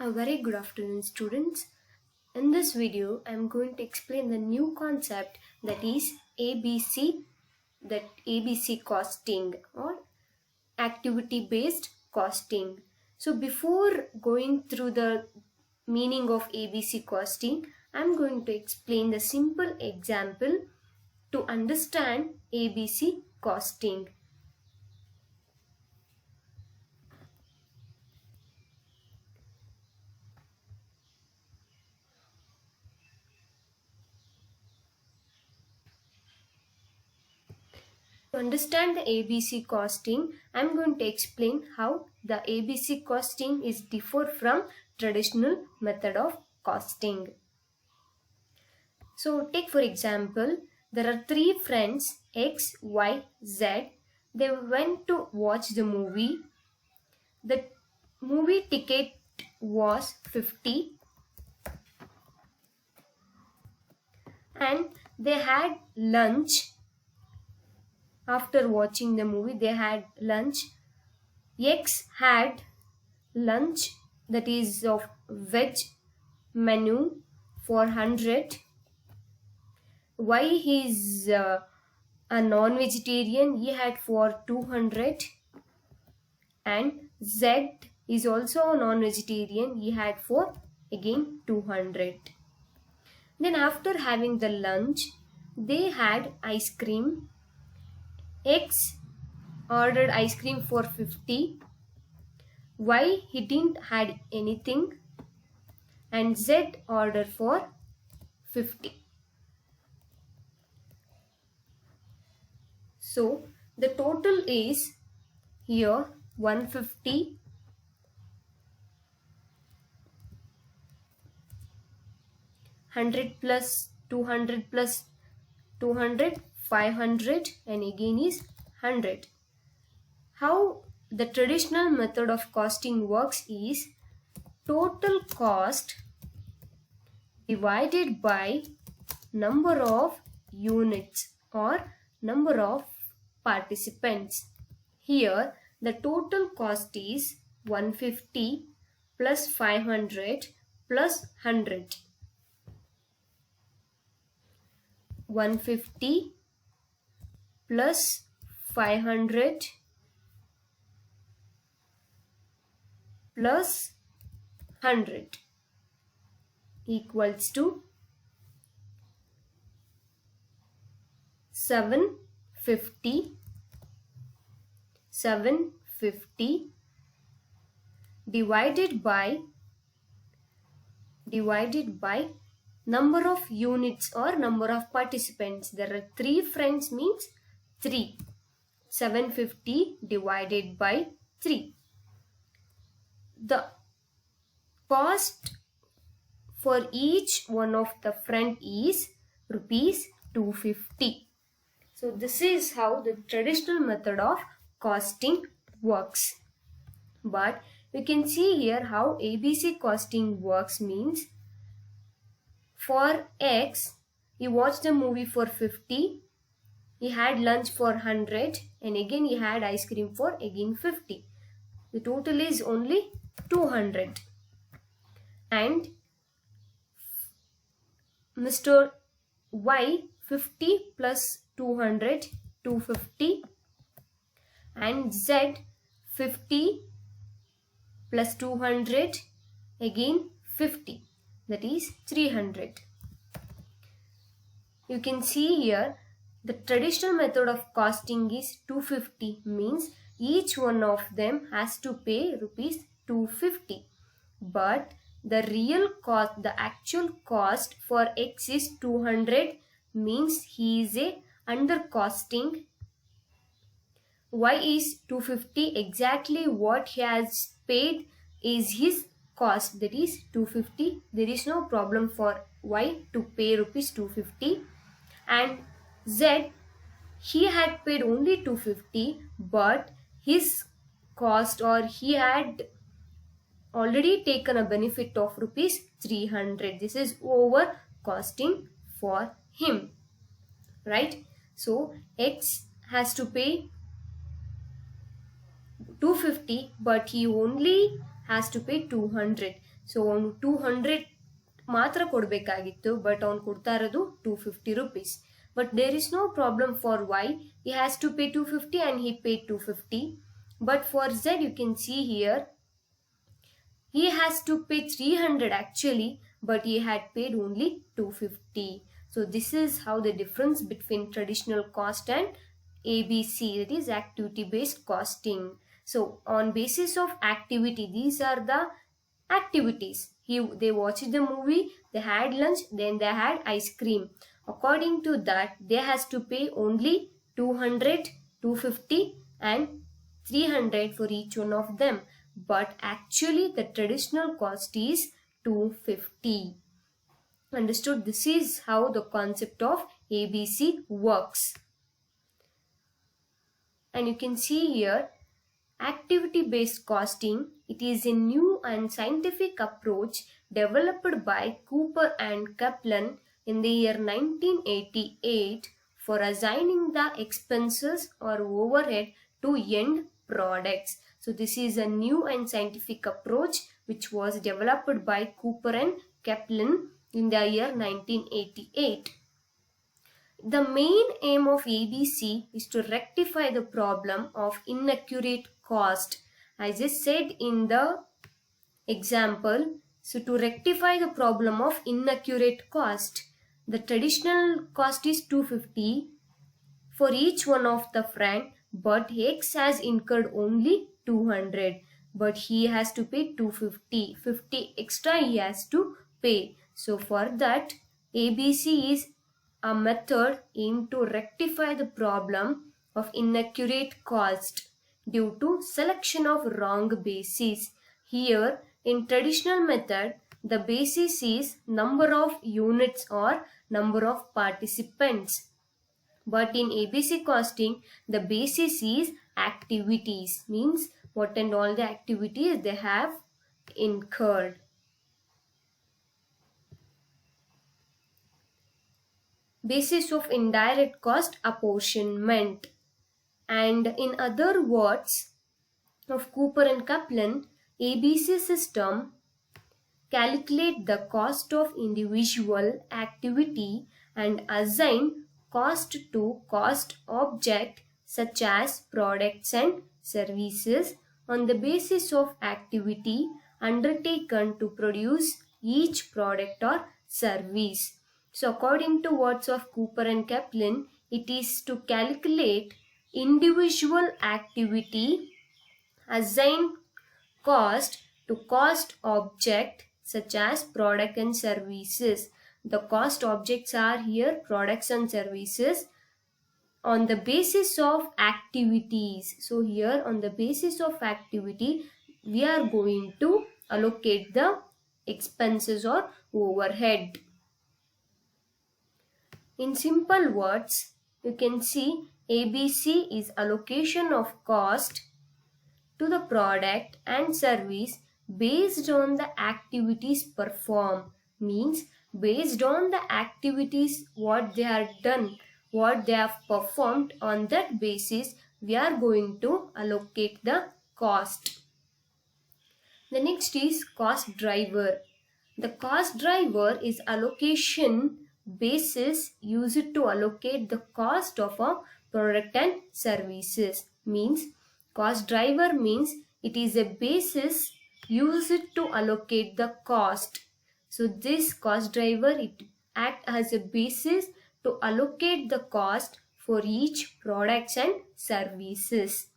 A very good afternoon, students. In this video, I am going to explain the new concept that is ABC costing or activity based costing. So before going through the meaning of ABC costing, I am going to explain the simple example to understand ABC costing. To understand the ABC costing, I am going to explain how the ABC costing is different from traditional method of costing. So take for example, there are three friends X, Y, Z. They went to watch the movie. The movie ticket was 50 and they had lunch. After watching the movie, they had lunch. X had lunch, that is of veg menu for 100. Y is a non-vegetarian, he had for 200. And Z is also a non-vegetarian, he had for again 200. Then after having the lunch, they had ice cream. X ordered ice cream for 50. Y he didn't had anything, and Z ordered for 50. So the total is here 150 100 plus 200 plus 200 500 and again is 100. How the traditional method of costing works is total cost divided by number of units or number of participants. Here the total cost is 150 plus 500 plus 100. 150 plus 500 plus 100 equals to 750 divided by number of units or number of participants. There are three friends means 3. 750 divided by 3. The cost for each one of the friend is rupees 250. So this is how the traditional method of costing works. But you can see here how ABC costing works means for X, he watched the movie for 50. He had lunch for 100 and again he had ice cream for again 50. The total is only 200. And Mr. Y 50 plus 200 250 and Z 50 plus 200 again 50, that is 300. You can see here the traditional method of costing is 250 means each one of them has to pay rupees 250. But the real cost, the actual cost for X is 200 means he is a under costing. Y is 250, exactly what he has paid is his cost, that is 250. There is no problem for Y to pay rupees 250. And Z, he had paid only 250 but his cost or he had already taken a benefit of rupees 300. This is over costing for him, right? So X has to pay 250 but he only has to pay 200. So ಅವನು 200 ಮಾತ್ರ ಕೊಡಬೇಕಾಗಿತ್ತು, but ಅವ್ನು ಕೊಡ್ತಾ ಇರೋದು 250 rupees. But there is no problem for Y. He has to pay 250 and he paid 250. But for Z, you can see here, he has to pay 300 actually, but he had paid only 250. So this is how the difference between traditional cost and ABC, that is activity based costing. So on basis of activity, these are the activities. They watched the movie, they had lunch, then they had ice cream. According to that, they has to pay only 200, 250 and 300 for each one of them. But actually the traditional cost is 250. Understood? This is how the concept of ABC works. And you can see here, activity based costing, it is a new and scientific approach developed by Cooper and Kaplan in the year 1988 for assigning the expenses or overhead to end products. So this is a new and scientific approach which was developed by Cooper and Kaplan in the year 1988. The main aim of ABC is to rectify the problem of inaccurate cost. As I said in the example, so to rectify the problem of inaccurate cost, the traditional cost is 250 for each one of the friend, but X has incurred only 200, but he has to pay 250, 50 extra he has to pay. So for that, ABC is a method aimed to rectify the problem of inaccurate cost due to selection of wrong basis. Here in traditional method, the basis is number of units or number of participants. But in ABC costing, the basis is activities, means what and all the activities they have incurred. Basis of indirect cost apportionment. And in other words of Cooper and Kaplan, ABC system calculate the cost of individual activity and assign cost to cost object such as products and services on the basis of activity undertaken to produce each product or service. So according to words of Cooper and Kaplan, it is to calculate individual activity, assign cost to cost object such as product and services. The cost objects are here products and services on the basis of activities. So here on the basis of activity, we are going to allocate the expenses or overhead. In simple words, you can see ABC is allocation of cost to the product and service based on the activities performed, means based on the activities what they are done, what they have performed, on that basis we are going to allocate the cost. The next is cost driver. The cost driver is allocation basis used to allocate the cost of a product and services. Means cost driver means it is a basis used to allocate the cost. So this cost driver, it acts as a basis to allocate the cost for each products and services.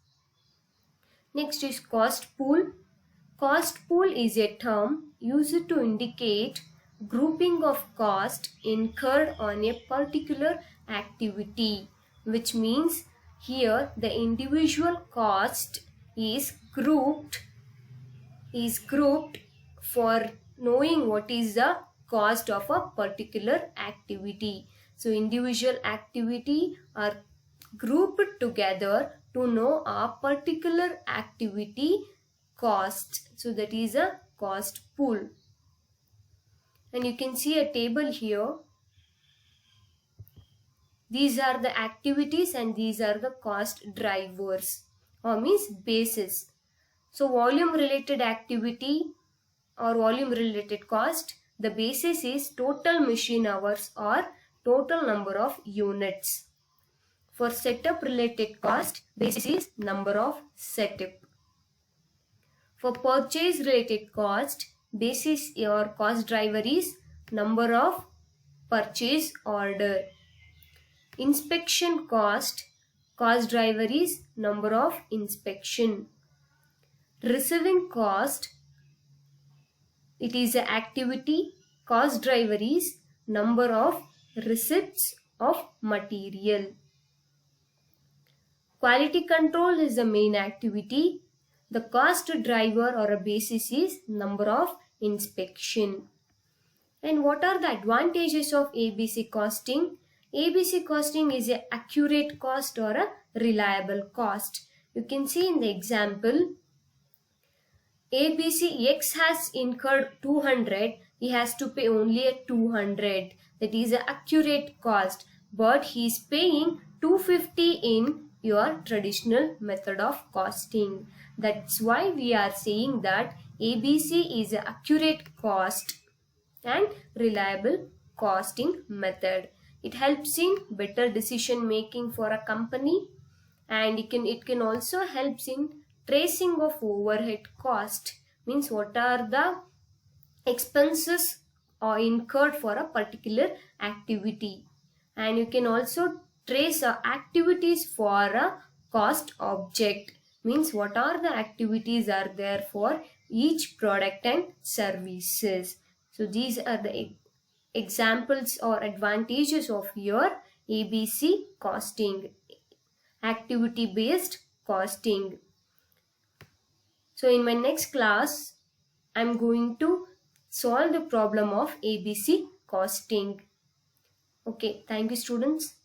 Next is cost pool. Cost pool is a term used to indicate grouping of cost incurred on a particular activity, which means here the individual cost is grouped for knowing what is the cost of a particular activity. So individual activity are grouped together to know a particular activity cost. So that is a cost pool. And you can see a table here. These are the activities and these are the cost drivers, or means basis. So volume related activity or volume related cost, the basis is total machine hours or total number of units. For setup related cost, basis is number of setup. For purchase related cost, basis or cost driver is number of purchase order. Inspection cost driver is number of inspection. Receiving cost, it is an activity. Cost driver is number of receipts of material. Quality control is the main activity. The cost driver or a basis is number of inspection. And what are the advantages of ABC costing? ABC costing is an accurate cost or a reliable cost. You can see in the example, ABC X has incurred 200, he has to pay only a 200. That is an accurate cost, but he is paying 250 in your traditional method of costing. That's why we are saying that ABC is an accurate cost and reliable costing method. It helps in better decision making for a company, and it can also helps in tracing of overhead cost. Means what are the expenses are incurred for a particular activity, and you can also trace activities for a cost object. Means what are the activities are there for each product and services. So these are the examples or advantages of your ABC costing, activity based costing. So in my next class, I'm going to solve the problem of ABC costing. Okay, thank you students.